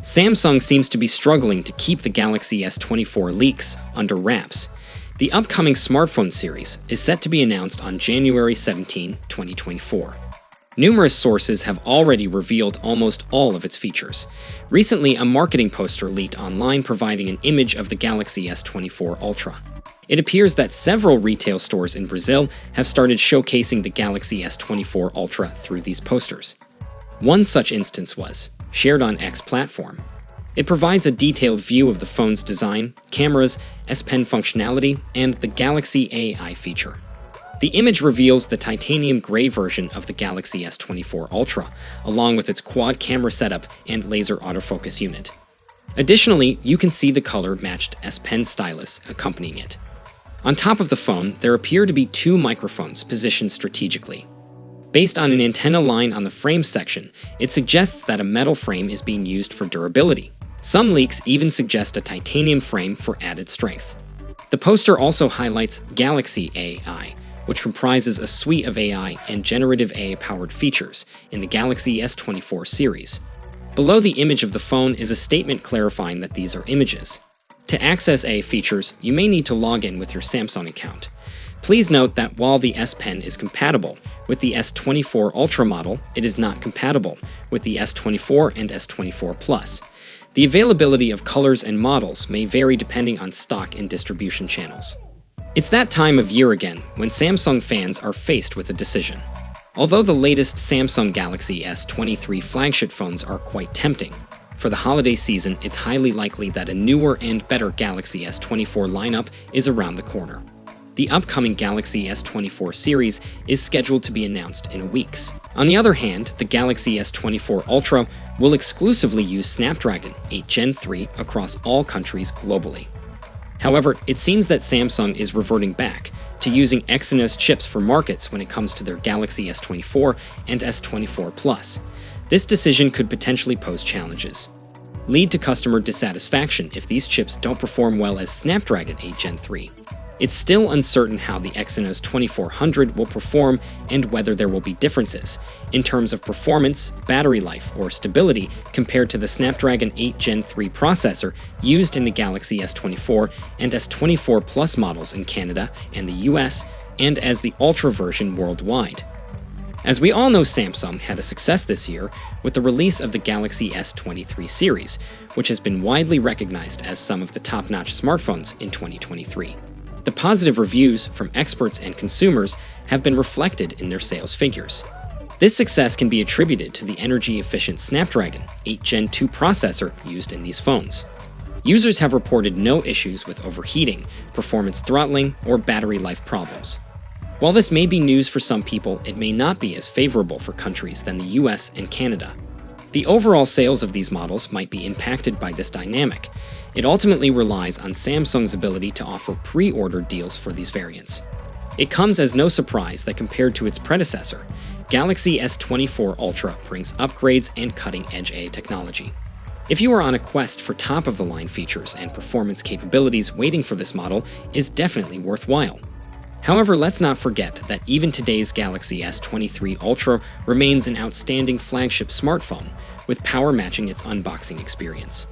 Samsung seems to be struggling to keep the Galaxy S24 leaks under wraps. The upcoming smartphone series is set to be announced on January 17, 2024. Numerous sources have already revealed almost all of its features. Recently, a marketing poster leaked online providing an image of the Galaxy S24 Ultra. It appears that several retail stores in Brazil have started showcasing the Galaxy S24 Ultra through these posters. One such instance was shared on X platform. It provides a detailed view of the phone's design, cameras, S Pen functionality, and the Galaxy AI feature. The image reveals the titanium gray version of the Galaxy S24 Ultra, along with its quad camera setup and laser autofocus unit. Additionally, you can see the color-matched S Pen stylus accompanying it. On top of the phone, there appear to be two microphones positioned strategically. Based on an antenna line on the frame section, it suggests that a metal frame is being used for durability. Some leaks even suggest a titanium frame for added strength. The poster also highlights Galaxy AI, which comprises a suite of AI and generative AI-powered features in the Galaxy S24 series. Below the image of the phone is a statement clarifying that these are images. To access AI features, you may need to log in with your Samsung account. Please note that while the S Pen is compatible with the S24 Ultra model, it is not compatible with the S24 and S24 Plus. The availability of colors and models may vary depending on stock and distribution channels. It's that time of year again when Samsung fans are faced with a decision. Although the latest Samsung Galaxy S23 flagship phones are quite tempting, for the holiday season it's highly likely that a newer and better Galaxy S24 lineup is around the corner. The upcoming Galaxy S24 series is scheduled to be announced in weeks. On the other hand, the Galaxy S24 Ultra will exclusively use Snapdragon 8 Gen 3 across all countries globally. However, it seems that Samsung is reverting back to using Exynos chips for markets when it comes to their Galaxy S24 and S24 Plus. This decision could potentially pose challenges, lead to customer dissatisfaction if these chips don't perform well as Snapdragon 8 Gen 3. It's still uncertain how the Exynos 2400 will perform and whether there will be differences in terms of performance, battery life, or stability compared to the Snapdragon 8 Gen 3 processor used in the Galaxy S24 and S24 Plus models in Canada and the US, and as the Ultra version worldwide. As we all know, Samsung had a success this year with the release of the Galaxy S23 series, which has been widely recognized as some of the top-notch smartphones in 2023. The positive reviews from experts and consumers have been reflected in their sales figures. This success can be attributed to the energy-efficient Snapdragon 8 Gen 2 processor used in these phones. Users have reported no issues with overheating, performance throttling, or battery life problems. While this may be news for some people, it may not be as favorable for countries than the US and Canada. The overall sales of these models might be impacted by this dynamic. It ultimately relies on Samsung's ability to offer pre-order deals for these variants. It comes as no surprise that compared to its predecessor, Galaxy S24 Ultra brings upgrades and cutting-edge AI technology. If you are on a quest for top-of-the-line features and performance capabilities, waiting for this model is definitely worthwhile. However, let's not forget that even today's Galaxy S23 Ultra remains an outstanding flagship smartphone, with power matching its unboxing experience.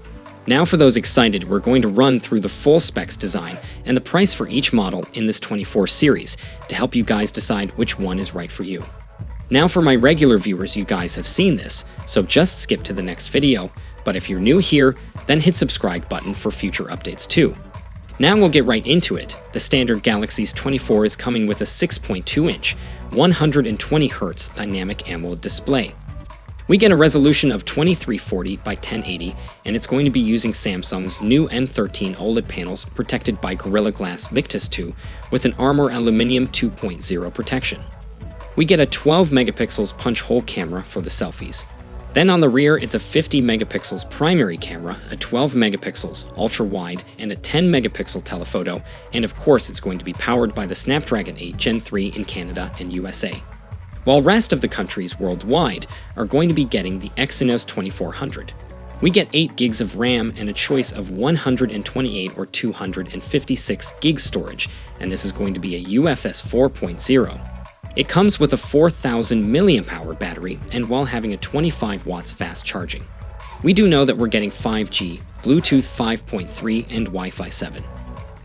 Now for those excited, we're going to run through the full specs design and the price for each model in this 24 series to help you guys decide which one is right for you. Now for my regular viewers, you guys have seen this, so just skip to the next video, but if you're new here, then hit subscribe button for future updates too. Now we'll get right into it. The standard Galaxy S24 is coming with a 6.2-inch, 120Hz dynamic AMOLED display. We get a resolution of 2340 by 1080, and it's going to be using Samsung's new M13 OLED panels protected by Gorilla Glass Victus 2 with an Armor Aluminium 2.0 protection. We get a 12 megapixels punch hole camera for the selfies. Then on the rear, it's a 50 megapixels primary camera, a 12 megapixels ultra-wide, and a 10 megapixel telephoto, and of course it's going to be powered by the Snapdragon 8 Gen 3 in Canada and USA. While rest of the countries worldwide are going to be getting the Exynos 2400. We get 8 gigs of RAM and a choice of 128 or 256 gig storage, and this is going to be a UFS 4.0. It comes with a 4000 mAh battery and while having a 25 watts fast charging. We do know that we're getting 5G, Bluetooth 5.3, and Wi-Fi 7.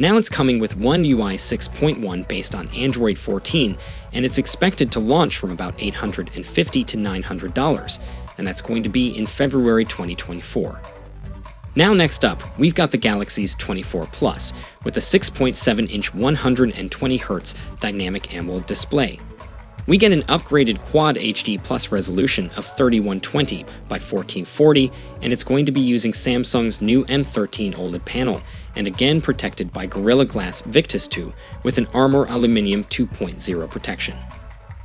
Now it's coming with One UI 6.1 based on Android 14, and it's expected to launch from about $850 to $900, and that's going to be in February 2024. Now next up, we've got the Galaxy S24 Plus with a 6.7-inch 120Hz dynamic AMOLED display. We get an upgraded Quad HD Plus resolution of 3120 by 1440, and it's going to be using Samsung's new M13 OLED panel, and again protected by Gorilla Glass Victus 2 with an Armor Aluminium 2.0 protection.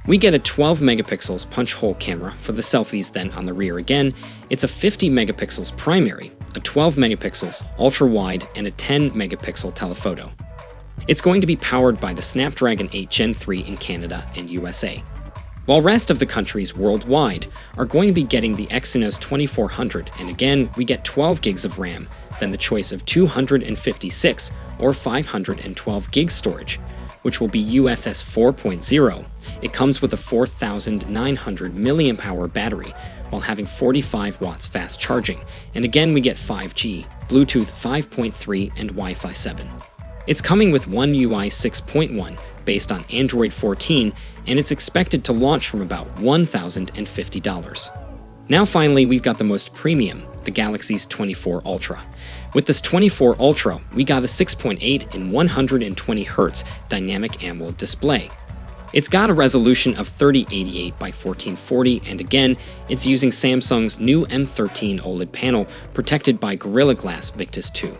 We get a 12 megapixels punch hole camera for the selfies. Then on the rear again, it's a 50 megapixels primary, a 12 megapixels ultra wide, and a 10 megapixel telephoto. It's going to be powered by the Snapdragon 8 Gen 3 in Canada and USA, while rest of the countries worldwide are going to be getting the Exynos 2400, and again we get 12 gigs of RAM, then the choice of 256 or 512 gigs storage, which will be UFS 4.0. It comes with a 4,900 mAh battery while having 45 watts fast charging, and again we get 5G, Bluetooth 5.3, and Wi-Fi 7. It's coming with One UI 6.1 based on Android 14, and it's expected to launch from about $1,050. Now finally, we've got the most premium, the Galaxy S24 Ultra. With this 24 Ultra, we got a 6.8 in 120Hz dynamic AMOLED display. It's got a resolution of 3088 by 1440, and again, it's using Samsung's new M13 OLED panel protected by Gorilla Glass Victus 2.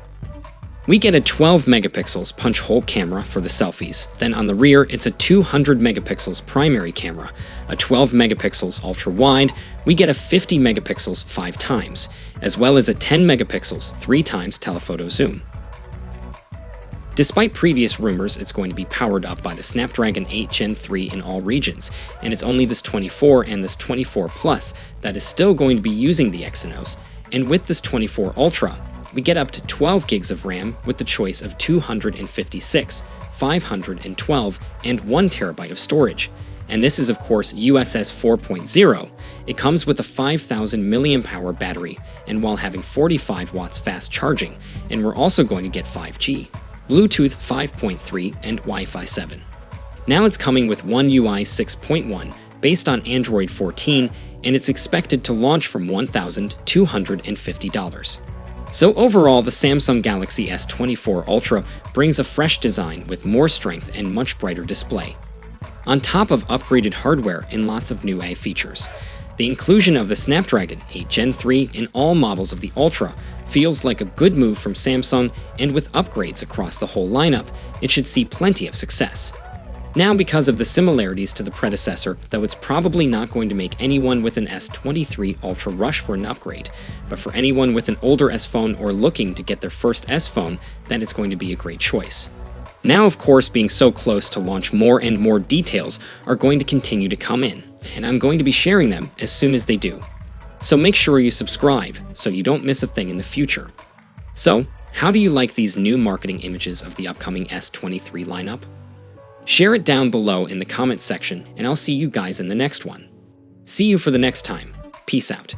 We get a 12 megapixels punch hole camera for the selfies. Then on the rear, it's a 200 megapixels primary camera, a 12 megapixels ultra wide. We get a 50 megapixels 5 times, as well as a 10 megapixels 3 times telephoto zoom. Despite previous rumors, it's going to be powered up by the Snapdragon 8 Gen 3 in all regions, and it's only this 24 and this 24 Plus that is still going to be using the Exynos. And with this 24 Ultra, we get up to 12 gigs of RAM with the choice of 256, 512, and 1 terabyte of storage. And this is of course UFS 4.0. It comes with a 5,000 mAh battery, and while having 45 watts fast charging, and we're also going to get 5G, Bluetooth 5.3, and Wi-Fi 7. Now it's coming with One UI 6.1 based on Android 14, and it's expected to launch from $1,250. So overall, the Samsung Galaxy S24 Ultra brings a fresh design with more strength and much brighter display, on top of upgraded hardware and lots of new AI features. The inclusion of the Snapdragon 8 Gen 3 in all models of the Ultra feels like a good move from Samsung, and with upgrades across the whole lineup, it should see plenty of success. Now, because of the similarities to the predecessor, though it's probably not going to make anyone with an S23 Ultra rush for an upgrade, but for anyone with an older S phone or looking to get their first S phone, then it's going to be a great choice. Now, of course, being so close to launch, more and more details are going to continue to come in, and I'm going to be sharing them as soon as they do. So make sure you subscribe so you don't miss a thing in the future. So, how do you like these new marketing images of the upcoming S23 lineup? Share it down below in the comment section, and I'll see you guys in the next one. See you for the next time. Peace out.